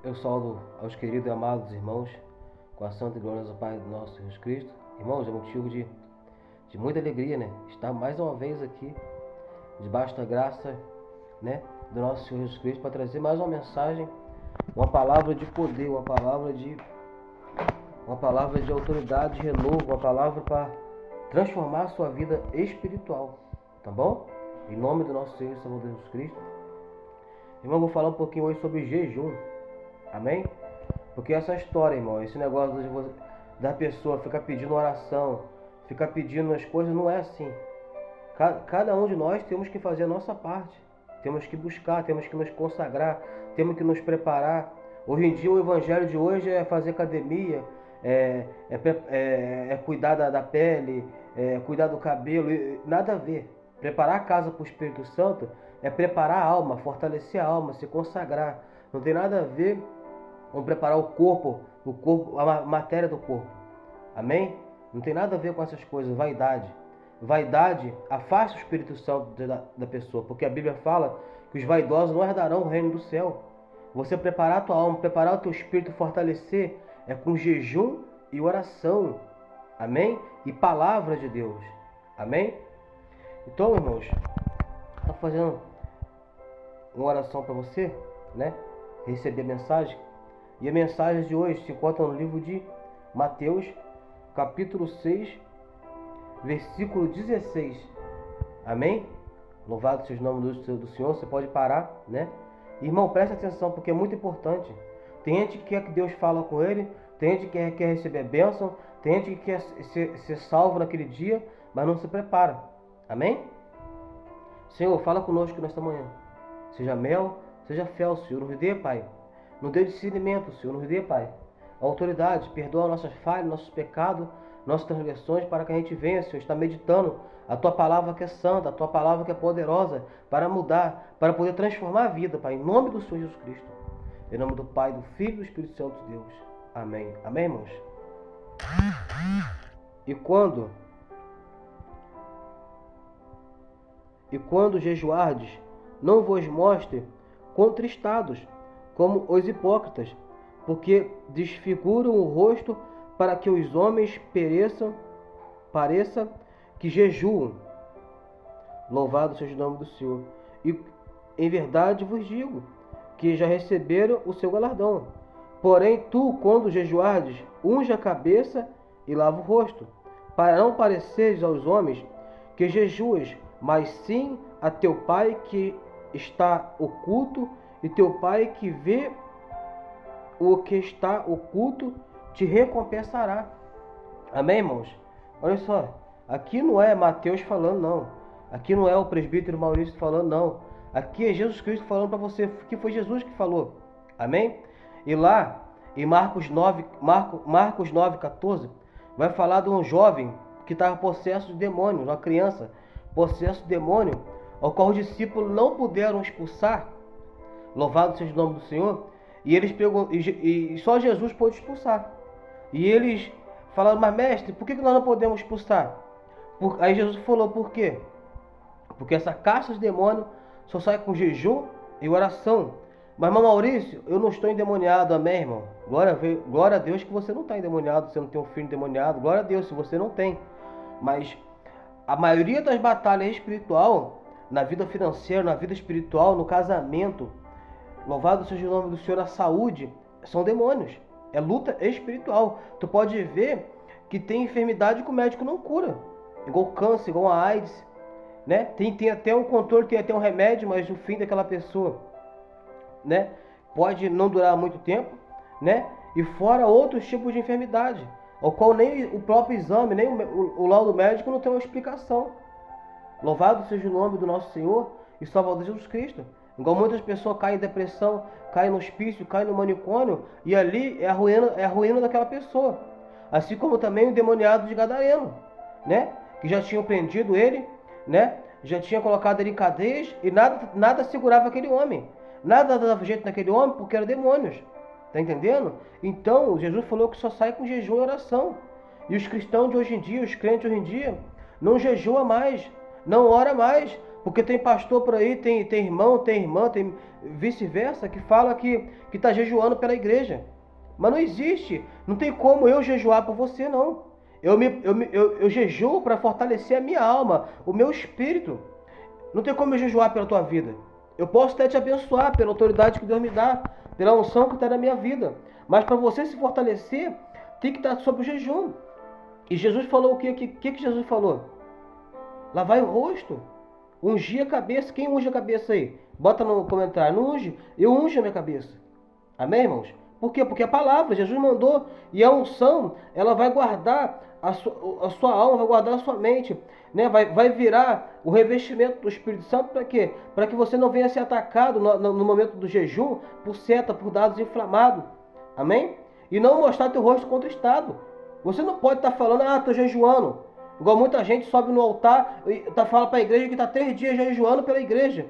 Eu saúdo aos queridos e amados irmãos, com a santa e gloriosa paz do nosso Jesus Cristo. Irmãos, é motivo de muita alegria, né? Estar mais uma vez aqui, debaixo da graça, né, do nosso Senhor Jesus Cristo, para trazer mais uma mensagem, uma palavra de poder, uma palavra de autoridade, de renovo, uma palavra para transformar a sua vida espiritual, tá bom? Em nome do nosso Senhor e Salvador Jesus Cristo. Irmão, vou falar um pouquinho hoje sobre jejum. Amém? Porque essa história, irmão, esse negócio da pessoa ficar pedindo oração, ficar pedindo as coisas, não é assim. Cada um de nós temos que fazer a nossa parte. Temos que buscar, temos que nos consagrar, temos que nos preparar. Hoje em dia, o evangelho de hoje é fazer academia, é cuidar da pele, cuidar do cabelo, nada a ver. Preparar a casa para o Espírito Santo é preparar a alma, fortalecer a alma, se consagrar. Não tem nada a ver com preparar o corpo, a matéria do corpo. Amém? Não tem nada a ver com essas coisas, vaidade. Vaidade afasta o Espírito Santo da pessoa, porque a Bíblia fala que os vaidosos não herdarão o reino do céu. Você preparar a tua alma, preparar o teu espírito, fortalecer, é com jejum e oração. Amém? E palavra de Deus. Amém? Então, irmãos, estou fazendo uma oração para você, né? Receber a mensagem. E a mensagem de hoje se encontra no livro de Mateus, capítulo 6, versículo 16. Amém? Louvado seja o nome do Senhor. Você pode parar, né? Irmão, preste atenção, porque é muito importante. Tem gente que quer que Deus fale com ele, tem gente que quer receber bênção, tem gente que quer ser salvo naquele dia, mas não se prepara. Amém? Senhor, fala conosco nesta manhã. Seja mel, seja fel, Senhor, nos dê, Pai. Nos dê discernimento, Senhor, nos dê, Pai. A autoridade, perdoa nossas falhas, nossos pecados, nossas transgressões, para que a gente venha, Senhor, estar meditando a Tua palavra que é santa, a Tua palavra que é poderosa, para mudar, para poder transformar a vida, Pai, em nome do Senhor Jesus Cristo. Em nome do Pai, do Filho e do Espírito Santo de Deus. Amém. Amém, irmãos? E quando jejuardes, não vos mostre contristados, como os hipócritas, porque desfiguram o rosto para que os homens pareça que jejuam. Louvado seja o nome do Senhor. E em verdade vos digo que já receberam o seu galardão. Porém, tu, quando jejuardes, unge a cabeça e lava o rosto, para não pareceres aos homens que jejuas, mas sim a teu Pai que está oculto, e teu Pai que vê o que está oculto te recompensará. Amém, irmãos? Olha só, aqui não é Mateus falando, não. Aqui não é o presbítero Maurício falando, não. Aqui é Jesus Cristo falando para você, que foi Jesus que falou. Amém? E lá, em Marcos 9,14, vai falar de um jovem que estava possesso de demônio, uma criança possesso de demônio, ao qual os discípulos não puderam expulsar. Louvado seja o nome do Senhor. E eles e só Jesus pôde expulsar. E eles falaram, mas mestre, por que nós não podemos expulsar? Aí Jesus falou, por quê? Porque essa casta de demônio só sai com jejum e oração. Mas, irmão Maurício, eu não estou endemoniado, amém, irmão? Glória a Deus que você não está endemoniado, você não tem um filho endemoniado. Glória a Deus se você não tem. Mas a maioria das batalhas espiritual, na vida financeira, na vida espiritual, no casamento, louvado seja o nome do Senhor, a saúde, são demônios. É luta espiritual. Tu pode ver que tem enfermidade que o médico não cura. Igual câncer, igual a AIDS. Né? Tem até um controle, tem até um remédio, mas o fim daquela pessoa, né, pode não durar muito tempo, né? E fora outros tipos de enfermidade, ao qual nem o próprio exame, nem o laudo médico não tem uma explicação. Louvado seja o nome do nosso Senhor e Salvador Jesus Cristo. Igual muitas pessoas caem em depressão, caem no hospício, caem no manicômio, e ali é a ruína daquela pessoa. Assim como também o endemoniado de Gadareno, né? Que já tinham prendido ele, né? Já tinha colocado ele em cadeias e nada segurava aquele homem. Nada dava jeito naquele homem porque eram demônios. Tá entendendo? Então, Jesus falou que só sai com jejum e oração. E os cristãos de hoje em dia, os crentes de hoje em dia, não jejuam mais, não ora mais, Porque tem pastor por aí, tem irmão, tem irmã, tem vice-versa, que fala que está jejuando pela igreja. Mas não existe. Não tem como eu jejuar por você, não. Eu jejuo para fortalecer a minha alma, o meu espírito. Não tem como eu jejuar pela tua vida. Eu posso até te abençoar pela autoridade que Deus me dá, pela unção que está na minha vida. Mas para você se fortalecer, tem que estar sob o jejum. E Jesus falou o quê? O que Jesus falou? Lavai o rosto. Ungir a cabeça. Quem unge a cabeça aí? Bota no comentário. Não unge. Eu unjo a minha cabeça. Amém, irmãos? Por quê? Porque a palavra, Jesus mandou. E a unção, ela vai guardar a sua alma, vai guardar a sua mente. Né? Vai virar o revestimento do Espírito Santo para quê? Para que você não venha ser atacado no momento do jejum por seta, por dados inflamados. Amém? E não mostrar teu rosto contristado. Você não pode estar falando, estou jejuando. Igual muita gente sobe no altar e fala para a igreja que está 3 dias jejuando pela igreja.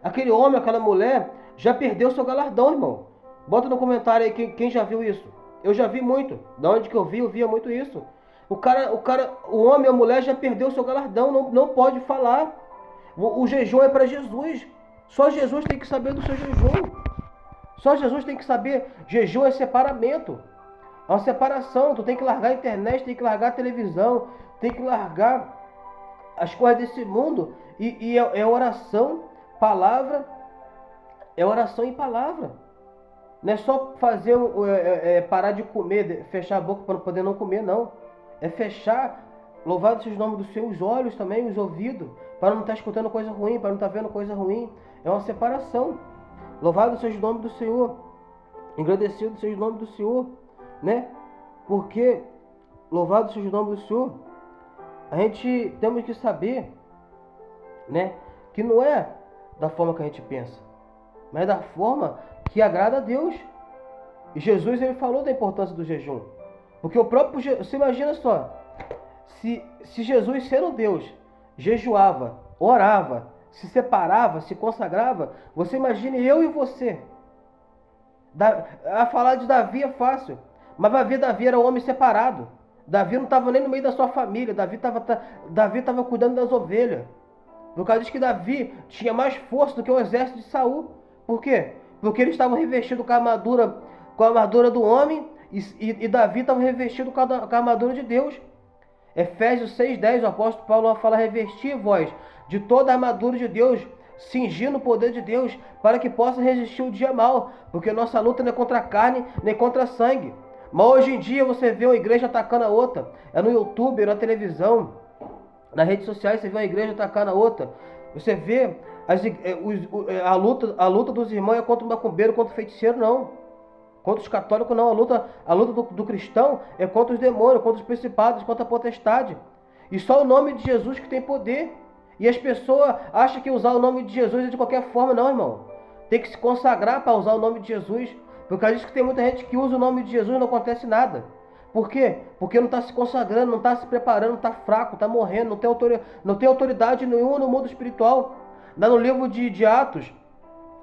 Aquele homem, aquela mulher, já perdeu seu galardão, irmão. Bota no comentário aí quem já viu isso. Eu já vi muito. Da onde que eu via muito isso. O homem, a mulher já perdeu seu galardão, não pode falar. O jejum é para Jesus. Só Jesus tem que saber do seu jejum. Só Jesus tem que saber. Jejum é separamento. É uma separação. Tu tem que largar a internet, tem que largar a televisão, tem que largar as coisas desse mundo. E é oração, palavra. É oração e palavra. Não é só fazer parar de comer, fechar a boca para poder não comer, não. É fechar, louvado seja o nome do Senhor, os olhos também, os ouvidos, para não estar escutando coisa ruim, para não estar vendo coisa ruim. É uma separação. Louvado seja o nome do Senhor. Agradecido seja o nome do Senhor, né? Porque, louvado seja o nome do Senhor, a gente temos que saber, né? Que não é da forma que a gente pensa, mas é da forma que agrada a Deus. E Jesus, ele falou da importância do jejum. Porque o próprio Jesus, você imagina só, se Jesus, sendo Deus, jejuava, orava, se separava, se consagrava, você imagine eu e você. A falar de Davi é fácil, mas Davi era um homem separado. Davi não estava nem no meio da sua família, Davi estava cuidando das ovelhas. Por causa disso que Davi tinha mais força do que o exército de Saul. Por quê? Porque eles estavam revestidos com a armadura do homem e Davi estava revestido com a armadura de Deus. Efésios 6:10, o apóstolo Paulo fala: revestir vós de toda a armadura de Deus, cingindo o poder de Deus, para que possa resistir o dia mal, porque nossa luta não é contra a carne, nem contra sangue. Mas hoje em dia você vê uma igreja atacando a outra, é no YouTube, é na televisão, nas redes sociais você vê uma igreja atacando a outra. Você vê a luta dos irmãos é contra o macumbeiro, contra o feiticeiro, não. Contra os católicos, não. A luta do cristão é contra os demônios, contra os principados, contra a potestade. E só o nome de Jesus que tem poder. E as pessoas acham que usar o nome de Jesus é de qualquer forma. Não, irmão. Tem que se consagrar para usar o nome de Jesus. Por causa disso que tem muita gente que usa o nome de Jesus e não acontece nada. Por quê? Porque não está se consagrando, não está se preparando, está fraco, está morrendo, não tem autoridade nenhuma no mundo espiritual. Lá no livro de Atos,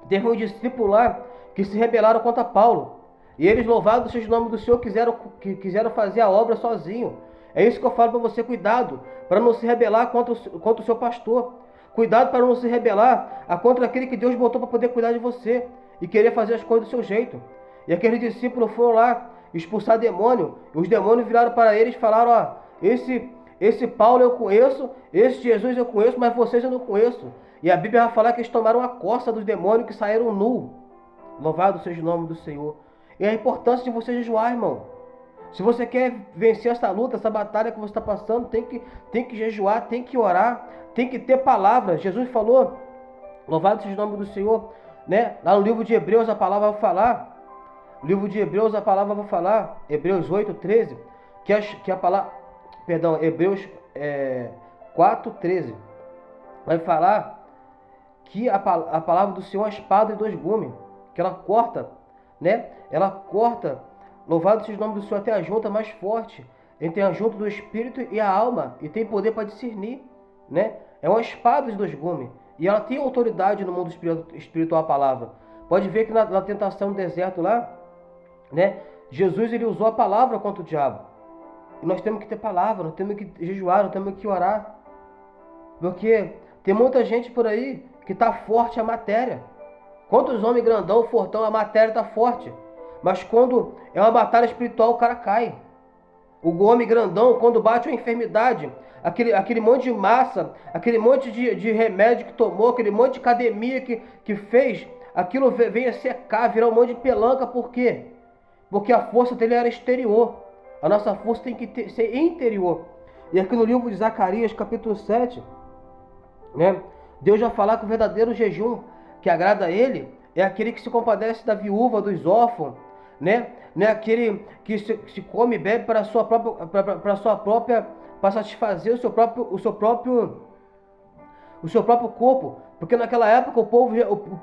teve um discípulo lá que se rebelaram contra Paulo. E eles, louvados seja o nome do Senhor, quiseram fazer a obra sozinho. É isso que eu falo para você, cuidado, para não se rebelar contra o seu pastor. Cuidado para não se rebelar contra aquele que Deus botou para poder cuidar de você e querer fazer as coisas do seu jeito. E aqueles discípulos foram lá expulsar demônio, e os demônios viraram para eles e falaram: esse Paulo eu conheço, esse Jesus eu conheço, mas vocês eu não conheço. E a Bíblia vai falar que eles tomaram a costa dos demônios que saíram nu. Louvado seja o nome do Senhor. E a importância de você jejuar, irmão. Se você quer vencer essa luta, essa batalha que você está passando, tem que jejuar, tem que orar, tem que ter palavra. Jesus falou, louvado seja o nome do Senhor, né? Lá no livro de Hebreus a palavra vai falar, Hebreus 8:13, que a palavra, Hebreus 4:13, vai falar que a palavra do Senhor é uma espada de 2 gumes, que ela corta, né? Ela corta, louvado seja o nome do Senhor, até a junta mais forte, entre a junta do espírito e a alma, e tem poder para discernir, né? É uma espada de 2 gumes, e ela tem autoridade no mundo espiritual, a palavra. Pode ver que na tentação do deserto lá, né? Jesus, ele usou a palavra contra o diabo. E nós temos que ter palavra, nós temos que jejuar, nós temos que orar. Porque Tem muita gente por aí que está forte a matéria. Quantos homens grandão, fortão, a matéria está forte. Mas quando é uma batalha espiritual, o cara cai. O homem grandão, quando bate uma enfermidade, aquele monte de massa, aquele monte de remédio que tomou, aquele monte de academia que fez, aquilo vem a secar, virar um monte de pelanca. Por quê? Porque a força dele era exterior. A nossa força tem que ser interior. E aqui no livro de Zacarias, capítulo 7, né, Deus já fala que o verdadeiro jejum que agrada a ele é aquele que se compadece da viúva, dos órfãos, né? Não é aquele que se come e bebe para satisfazer o seu próprio corpo, porque naquela época o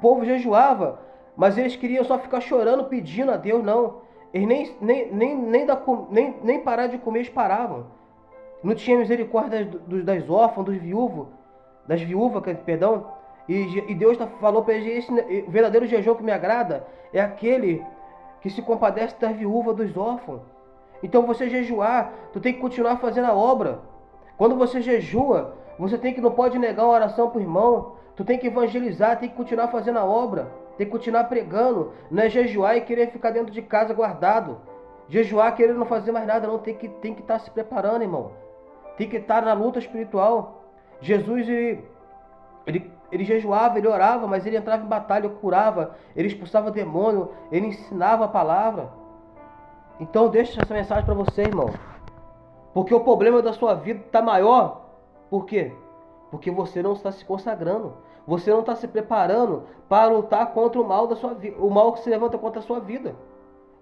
povo jejuava, mas eles queriam só ficar chorando, pedindo a Deus. Não, eles nem parar de comer, eles paravam. Não tinha misericórdia das órfãs, das viúvas, perdão. E Deus falou para eles: o verdadeiro jejum que me agrada é aquele que se compadece das viúvas, dos órfãos. Então você jejuar, tu tem que continuar fazendo a obra. Quando você jejua, não pode negar uma oração para o irmão. Tu tem que evangelizar, tem que continuar fazendo a obra, tem que continuar pregando. Não é jejuar e querer ficar dentro de casa guardado. Jejuar querendo não fazer mais nada, não. Tem que estar se preparando, irmão. Tem que estar na luta espiritual. Jesus, ele jejuava, ele orava, mas ele entrava em batalha, ele curava, ele expulsava demônio, ele ensinava a palavra. Então deixa essa mensagem para você, irmão. Porque o problema da sua vida está maior. Por quê? Porque você não está se consagrando. Você não está se preparando para lutar contra o mal da sua vida, o mal que se levanta contra a sua vida.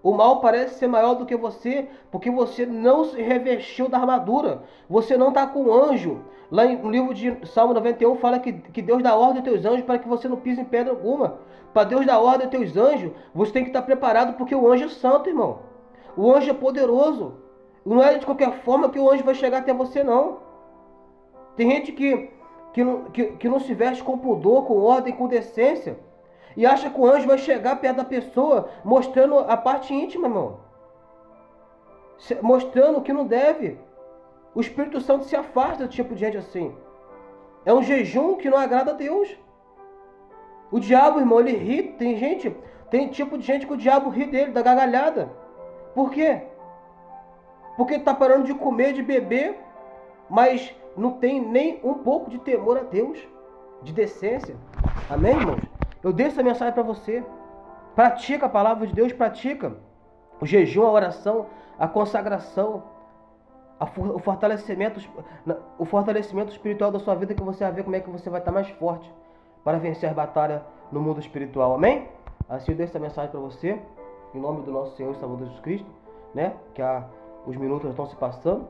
O mal parece ser maior do que você, porque você não se revestiu da armadura. Você não está com um anjo. Lá no livro de Salmo 91 fala que Deus dá ordem aos teus anjos para que você não pise em pedra alguma. Para Deus dar ordem aos teus anjos, você tem que estar preparado, porque o anjo é santo, irmão. O anjo é poderoso. Não é de qualquer forma que o anjo vai chegar até você, não. Tem gente que não se veste com pudor, com ordem, com decência, e acha que o anjo vai chegar perto da pessoa mostrando a parte íntima, irmão. Mostrando o que não deve. O Espírito Santo se afasta do tipo de gente assim. É um jejum que não agrada a Deus. O diabo, irmão, ele ri. Tem tipo de gente que o diabo ri dele, da gargalhada. Por quê? Porque ele está parando de comer, de beber, mas não tem nem um pouco de temor a Deus, de decência. Amém, irmãos? Eu deixo essa mensagem para você. Pratica a palavra de Deus, pratica o jejum, a oração, a consagração, o fortalecimento espiritual da sua vida, que você vai ver como é que você vai estar mais forte para vencer a batalha no mundo espiritual. Amém? Assim eu deixo essa mensagem para você, em nome do nosso Senhor e Salvador Jesus Cristo, né? Os minutos estão se passando.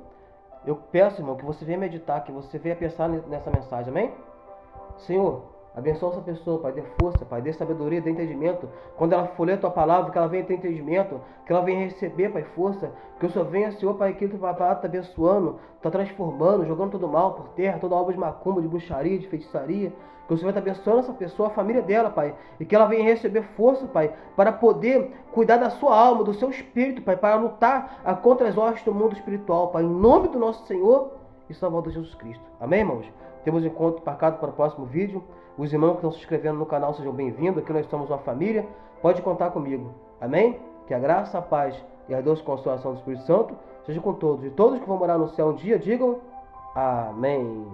Eu peço, irmão, que você venha meditar, que você venha pensar nessa mensagem. Amém? Senhor, abençoa essa pessoa, Pai, dê força, Pai, dê sabedoria, dê entendimento. Quando ela for ler a Tua palavra, que ela venha ter entendimento, que ela venha receber, Pai, força. Que o Senhor venha, Senhor, Pai, que o Pai está abençoando, está transformando, jogando todo mal por terra, toda obra de macumba, de bruxaria, de feitiçaria. Que o Senhor está abençoando essa pessoa, a família dela, Pai. E que ela venha receber força, Pai, para poder cuidar da sua alma, do seu espírito, Pai, para lutar contra as hostes do mundo espiritual, Pai. Em nome do nosso Senhor e Salvador Jesus Cristo. Amém, irmãos? Temos um encontro marcado para o próximo vídeo. Os irmãos que estão se inscrevendo no canal sejam bem-vindos. Aqui nós somos uma família. Pode contar comigo. Amém? Que a graça, a paz e a doce consolação do Espírito Santo seja com todos. E todos que vão morar no céu um dia, digam amém.